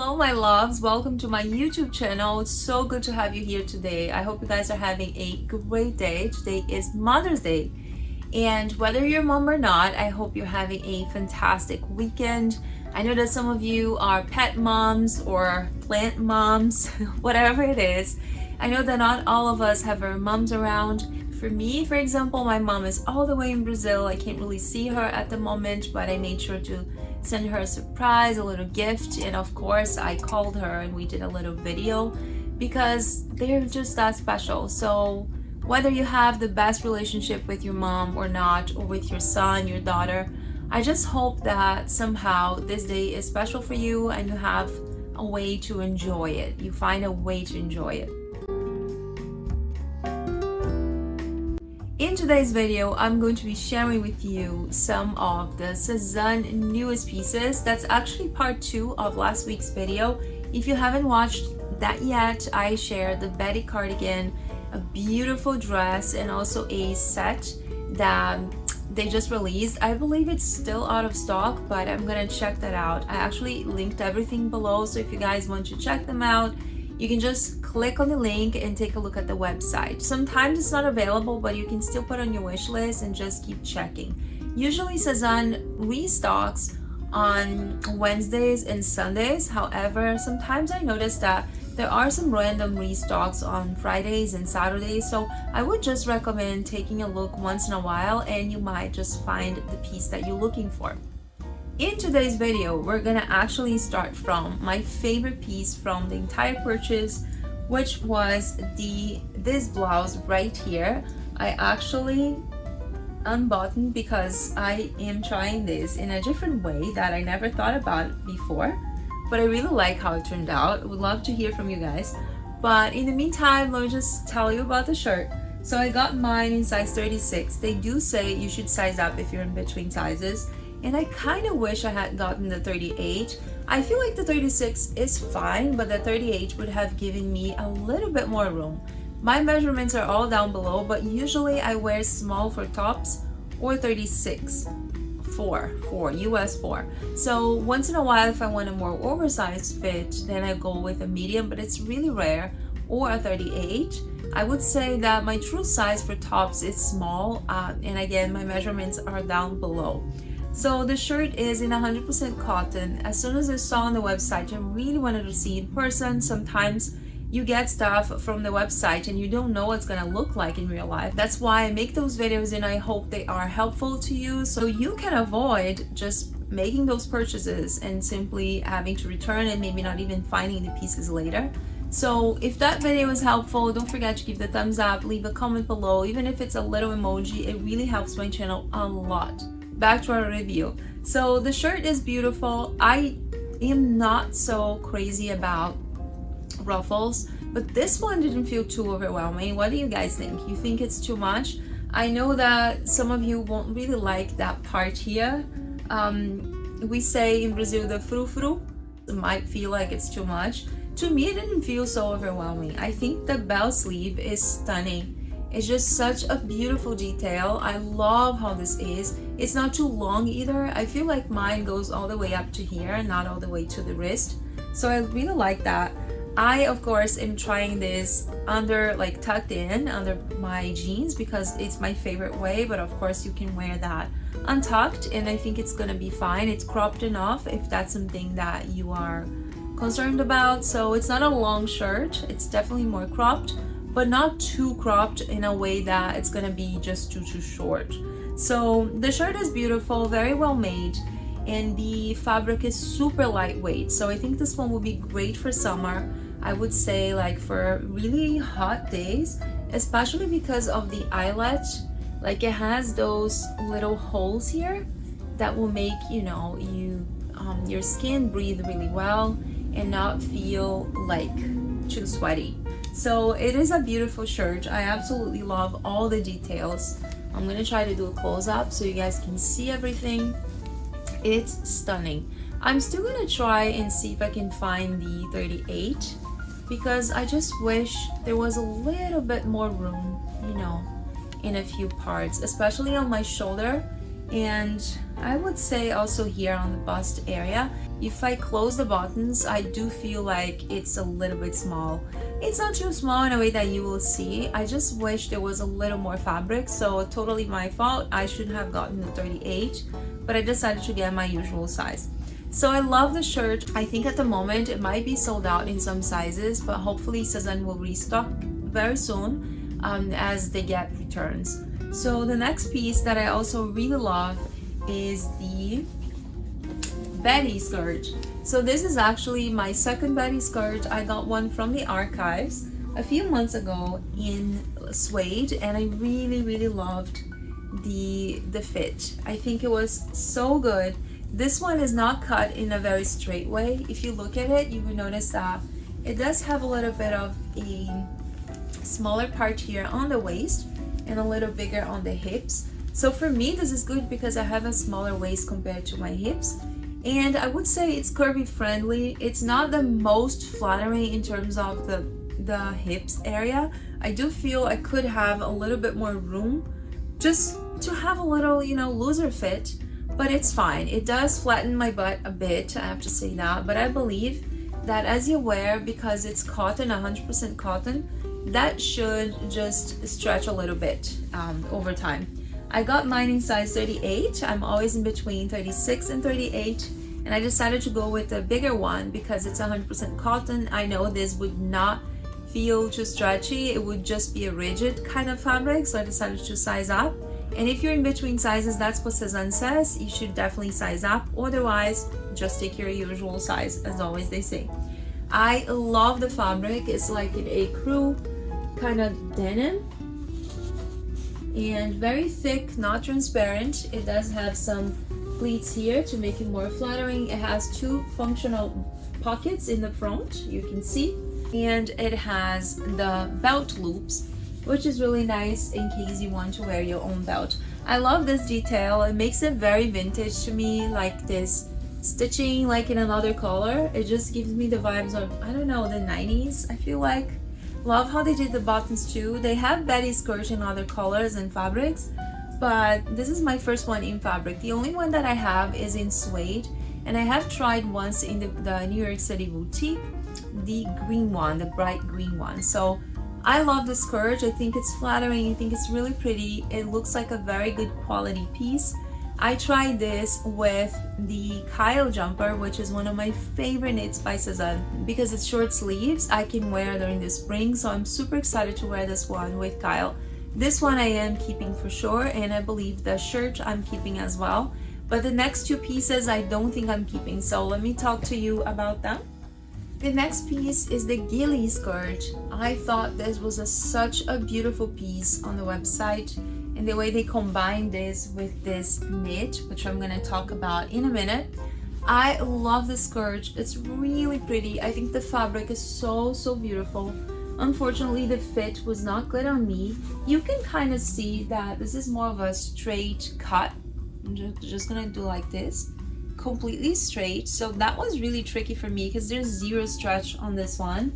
Hello my loves, welcome to my YouTube channel. It's so good to have you here today. I hope you guys are having a great day. Today is Mother's Day, and whether you're a mom or not, I hope you're having a fantastic weekend. I know that some of you are pet moms or plant moms, whatever it is. I know that not all of us have our moms around. For me, for example, my mom is all the way in Brazil. I can't really see her at the moment, but I made sure to send her a surprise, a little gift, and of course I called her and we did a little video because they're just that special. So whether you have the best relationship with your mom or not, or with your son, your daughter, I just hope that somehow this day is special for you and you have a way to enjoy it. You find a way to enjoy it. In today's video, I'm going to be sharing with you some of the Sézane newest pieces. That's actually part 2 of last week's video. If you haven't watched that yet, I shared the Bettie cardigan, a beautiful dress, and also a set that they just released. I believe it's still out of stock, but I'm gonna check that out. I actually linked everything below, so if you guys want to check them out, you can just click on the link and take a look at the website. Sometimes it's not available, but you can still put on your wish list and just keep checking. Usually Sézane restocks on Wednesdays and Sundays. However, sometimes I notice that there are some random restocks on Fridays and Saturdays. So I would just recommend taking a look once in a while and you might just find the piece that you're looking for. In today's video, we're gonna actually start from my favorite piece from the entire purchase, which was this blouse right here. I actually unbuttoned because I am trying this in a different way that I never thought about before, but I really like how it turned out. I would love to hear from you guys. But in the meantime, let me just tell you about the shirt. So I got mine in size 36. They do say you should size up if you're in between sizes. And I kind of wish I had gotten the 38. I feel like the 36 is fine, but the 38 would have given me a little bit more room. My measurements are all down below, but usually I wear small for tops or 36, 4, US 4. So once in a while, if I want a more oversized fit, then I go with a medium, but it's really rare, or a 38. I would say that my true size for tops is small, and again, my measurements are down below. So the shirt is in 100% cotton. As soon as I saw on the website, I really wanted to see in person. Sometimes you get stuff from the website and you don't know what it's gonna look like in real life. That's why I make those videos and I hope they are helpful to you so you can avoid just making those purchases and simply having to return and maybe not even finding the pieces later. So if that video was helpful, don't forget to give the thumbs up, leave a comment below. Even if it's a little emoji, it really helps my channel a lot. Back to our review. So the shirt is beautiful. I am not so crazy about ruffles, but this one didn't feel too overwhelming. What do you guys think? You think it's too much? I know that some of you won't really like that part here. We say in Brazil the frufru. It might feel like it's too much. To me, it didn't feel so overwhelming. I think the bell sleeve is stunning. It's just such a beautiful detail. I love how this is. It's not too long either. I feel like mine goes all the way up to here, not all the way to the wrist. So I really like that. I, of course, am trying this under, like tucked in under my jeans because it's my favorite way, but of course you can wear that untucked and I think it's gonna be fine. It's cropped enough if that's something that you are concerned about. So it's not a long shirt. It's definitely more cropped, but not too cropped in a way that it's gonna be just too short. So the shirt is beautiful, very well made, and the fabric is super lightweight. So I think this one will be great for summer. I would say like for really hot days, especially because of the eyelet. Like it has those little holes here that will make, you know, your skin breathe really well and not feel like too sweaty. So it is a beautiful shirt. I absolutely love all the details. I'm gonna try to do a close-up so you guys can see everything. It's stunning. I'm still gonna try and see if I can find the 38 because I just wish there was a little bit more room, you know, in a few parts, especially on my shoulder, and I would say also here on the bust area. If I close the buttons, I do feel like it's a little bit small. It's not too small in a way that you will see. I just wish there was a little more fabric, so totally my fault. I should have gotten the 38, but I decided to get my usual size. So I love the shirt. I think at the moment it might be sold out in some sizes, but hopefully SEZANE will restock very soon as they get returns. So the next piece that I also really love is the Bettie Skirt. So this is actually my second Bettie Skirt. I got one from the archives a few months ago in suede, and I really loved the fit. I think it was so good. This one is not cut in a very straight way. If you look at it, you will notice that it does have a little bit of a smaller part here on the waist and a little bigger on the hips. So for me, this is good because I have a smaller waist compared to my hips. And I would say it's curvy friendly. It's not the most flattering in terms of the hips area. I do feel I could have a little bit more room just to have a little, you know, looser fit, but it's fine. It does flatten my butt a bit, I have to say that, but I believe that as you wear, because it's cotton, 100% cotton, that should just stretch a little bit over time. I got mine in size 38. I'm always in between 36 and 38, and I decided to go with the bigger one because it's 100% cotton. I know this would not feel too stretchy. It would just be a rigid kind of fabric, so I decided to size up. And if you're in between sizes, that's what SEZANE says. You should definitely size up. Otherwise, just take your usual size, as always they say. I love the fabric. It's like an Ecru kind of denim. And very thick, not transparent. It does have some pleats here to make it more flattering. It has two functional pockets in the front, you can see. And it has the belt loops, which is really nice in case you want to wear your own belt. I love this detail. It makes it very vintage to me, like this stitching like in another color. It just gives me the vibes of, I don't know, the 90s, I feel like. Love how they did the buttons too. They have Bettie Skirt in other colors and fabrics, but this is my first one in fabric. The only one that I have is in suede, and I have tried once in the New York City boutique, the green one, the bright green one. So I love the skirt. I think it's flattering. I think it's really pretty. It looks like a very good quality piece. I tried this with the Kyle jumper, which is one of my favorite knits by SEZANE because it's short sleeves. I can wear during the spring, so I'm super excited to wear this one with Kyle. This one I am keeping for sure, and I believe the shirt I'm keeping as well. But the next two pieces I don't think I'm keeping, so let me talk to you about them. The next piece is the Gillie Skirt. I thought this was such a beautiful piece on the website, and the way they combined this with this knit, which I'm going to talk about in a minute. I love the skirt. It's really pretty. I think the fabric is so beautiful. Unfortunately, the fit was not good on me. You can kind of see that this is more of a straight cut. I'm just going to do like this. Completely straight. So that was really tricky for me because there's zero stretch on this one,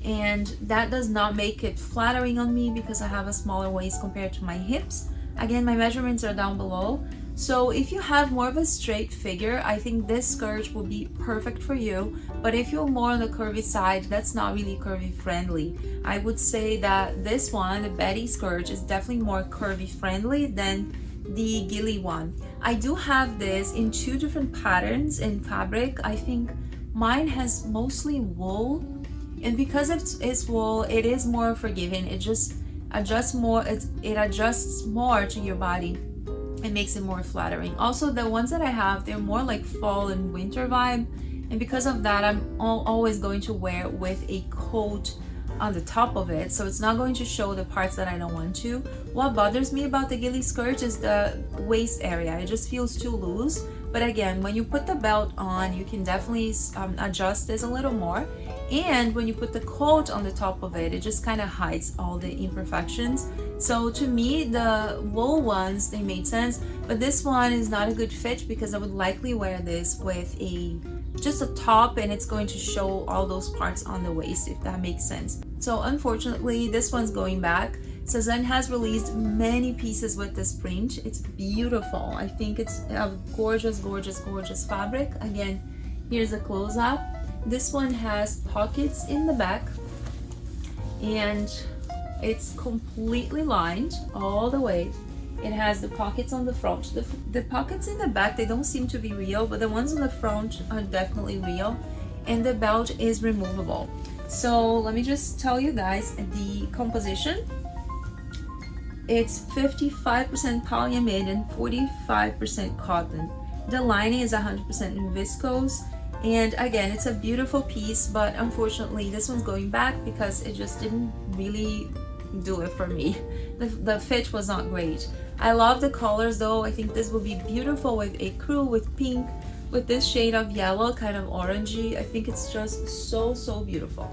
and that does not make it flattering on me because I have a smaller waist compared to my hips. Again, my measurements are down below, so if you have more of a straight figure, I think this skirt will be perfect for you. But if you're more on the curvy side, that's not really curvy friendly. I would say that this one, the Bettie Skirt, is definitely more curvy friendly than the Gillie one. I do have this in two different patterns in fabric. I think mine has mostly wool, and because it's wool, it is more forgiving. It just adjusts more. It adjusts more to your body. It makes it more flattering. Also, the ones that I have, they're more like fall and winter vibe, and because of that, I'm always going to wear with a coat on the top of it, so it's not going to show the parts that I don't want to. What bothers me about the Gillie skirt is the waist area. It just feels too loose, but again, when you put the belt on, you can definitely adjust this a little more, and when you put the coat on the top of it, it just kind of hides all the imperfections. So to me, the wool ones, they made sense, but this one is not a good fit because I would likely wear this with just a top, and it's going to show all those parts on the waist, if that makes sense. So unfortunately, this one's going back. SEZANE has released many pieces with this print. It's beautiful. I think it's a gorgeous fabric. Again, Here's a close-up. This one has pockets in the back and it's completely lined all the way. It has the pockets on the front. The pockets in the back, they don't seem to be real, but the ones on the front are definitely real. And the belt is removable. So let me just tell you guys the composition. It's 55% polyamide and 45% cotton. The lining is 100% viscose. And again, it's a beautiful piece, but unfortunately this one's going back because it just didn't really do it for me. The fit was not great. I love the colors though. I think this will be beautiful with Ecru, with pink, with this shade of yellow, kind of orangey. I think it's just so beautiful.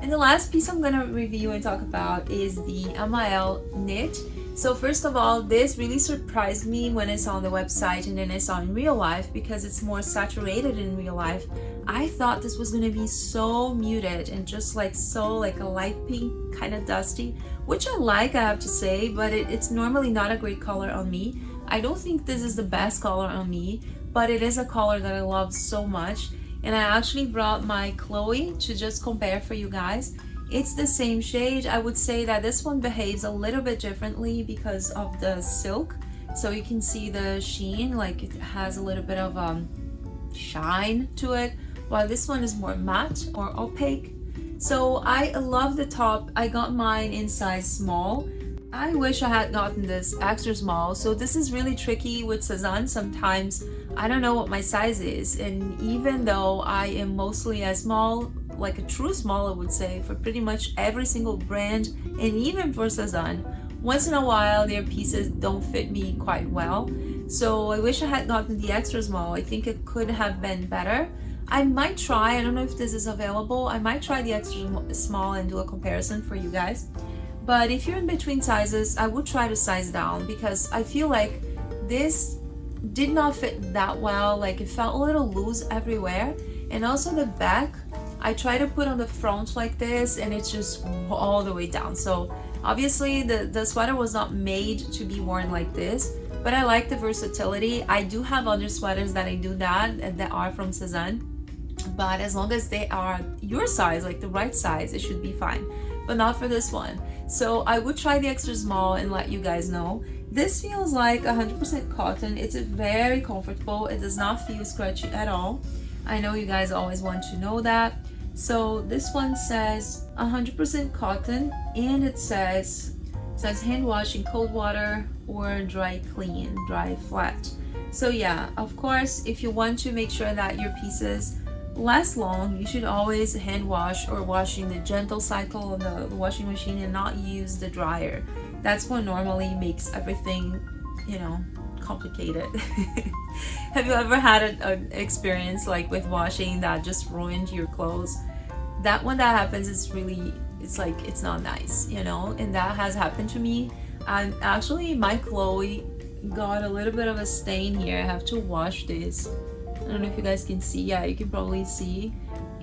And the last piece I'm gonna review and talk about is the Amael Knit. So first of all, this really surprised me when I saw on the website and then I saw in real life because it's more saturated in real life. I thought this was gonna be so muted and just like a light pink, kind of dusty, which I like, I have to say, but it's normally not a great color on me. I don't think this is the best color on me, but it is a color that I love so much. And I actually brought my Chloe to just compare for you guys. It's the same shade. I would say that this one behaves a little bit differently because of the silk. So you can see the sheen, like it has a little bit of shine to it, while this one is more matte or opaque. So I love the top. I got mine in size small. I wish I had gotten this extra small. So this is really tricky with Sézane. Sometimes I don't know what my size is, and even though I am mostly a small, like a true small, I would say, for pretty much every single brand, and even for Sézane, once in a while their pieces don't fit me quite well. So I wish I had gotten the extra small. I think it could have been better. I might try, I don't know if this is available, I might try the extra small and do a comparison for you guys. But if you're in between sizes, I would try to size down because I feel like this did not fit that well. Like it felt a little loose everywhere. And also the back, I try to put on the front like this and it's just all the way down. So obviously the sweater was not made to be worn like this, but I like the versatility. I do have other sweaters that I do that are from Sézane, but as long as they are your size, like the right size, it should be fine, but not for this one. So I would try the extra small and let you guys know. This feels like 100% cotton. It's very comfortable. It does not feel scratchy at all. I know you guys always want to know that. So this one says 100% cotton, and it says hand wash in cold water or dry clean, dry flat. So yeah, of course, if you want to make sure that your pieces last long, you should always hand wash or wash in the gentle cycle of the washing machine and not use the dryer. That's what normally makes everything, you know, complicated. Have you ever had an experience like with washing that just ruined your clothes? That when that happens, it's like it's not nice, you know, and that has happened to me. And actually my Chloe got a little bit of a stain here. I have to wash this. I don't know if you guys can see. Yeah, you can probably see.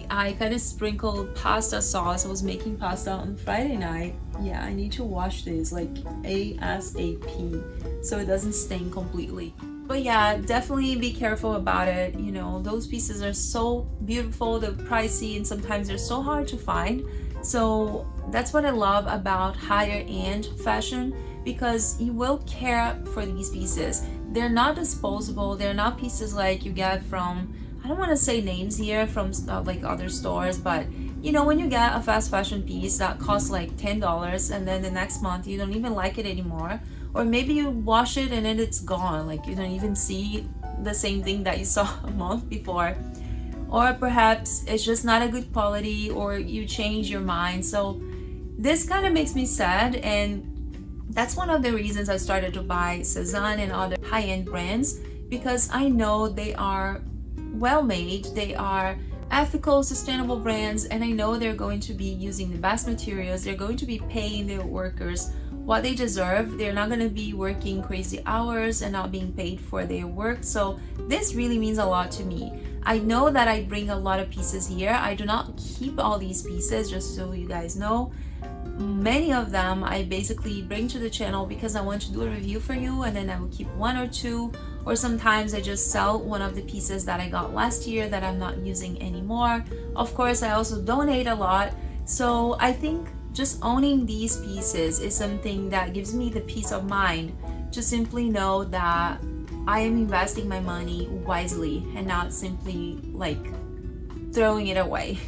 I kind of sprinkled pasta sauce. I was making pasta on Friday night. Yeah, I need to wash this like ASAP so it doesn't stain completely. But yeah, definitely be careful about it. You know, those pieces are so beautiful, they're pricey, and sometimes they're so hard to find. So that's what I love about higher end fashion, because you will care for these pieces. They're not disposable. They're not pieces like you get from, I don't want to say names here, from like other stores, but you know, when you get a fast fashion piece that costs like $10 and then the next month you don't even like it anymore, or maybe you wash it and then it's gone, like you don't even see the same thing that you saw a month before, or perhaps it's just not a good quality, or you change your mind. So this kind of makes me sad, and that's one of the reasons I started to buy Sézane and other high-end brands, because I know they are well made, they are ethical, sustainable brands, and I know they're going to be using the best materials. They're going to be paying their workers what they deserve. They're not going to be working crazy hours and not being paid for their work. So this really means a lot to me. I know that I bring a lot of pieces here. I do not keep all these pieces, just so you guys know. Many of them I basically bring to the channel because I want to do a review for you, and then I will keep one or two, or sometimes I just sell one of the pieces that I got last year that I'm not using anymore. Of course, I also donate a lot. So I think just owning these pieces is something that gives me the peace of mind to simply know that I am investing my money wisely and not simply like throwing it away.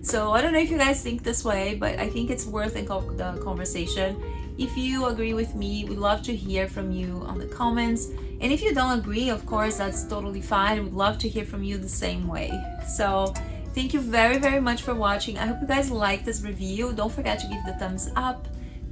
So I don't know if you guys think this way, but I think it's worth the conversation. If you agree with me, we'd love to hear from you on the comments. And if you don't agree, of course, that's totally fine. We'd love to hear from you the same way. So thank you very, very much for watching. I hope you guys like this review. Don't forget to give the thumbs up,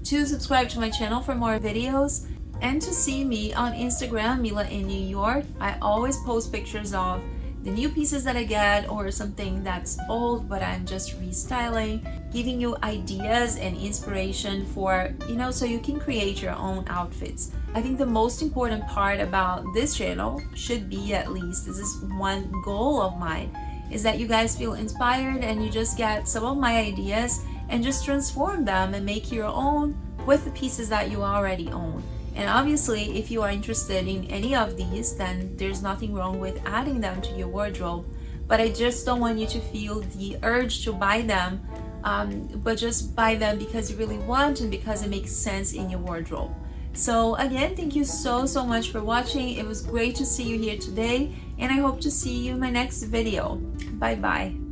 to subscribe to my channel for more videos, and to see me on Instagram, Mila in New York. I always post pictures of the new pieces that I get, or something that's old but I'm just restyling, giving you ideas and inspiration for, so you can create your own outfits. I think the most important part about this channel should be, at least this is one goal of mine, is that you guys feel inspired and you just get some of my ideas and just transform them and make your own with the pieces that you already own. And obviously, if you are interested in any of these, then there's nothing wrong with adding them to your wardrobe. But I just don't want you to feel the urge to buy them, but just buy them because you really want and because it makes sense in your wardrobe. So again, thank you so much for watching. It was great to see you here today, and I hope to see you in my next video. Bye bye.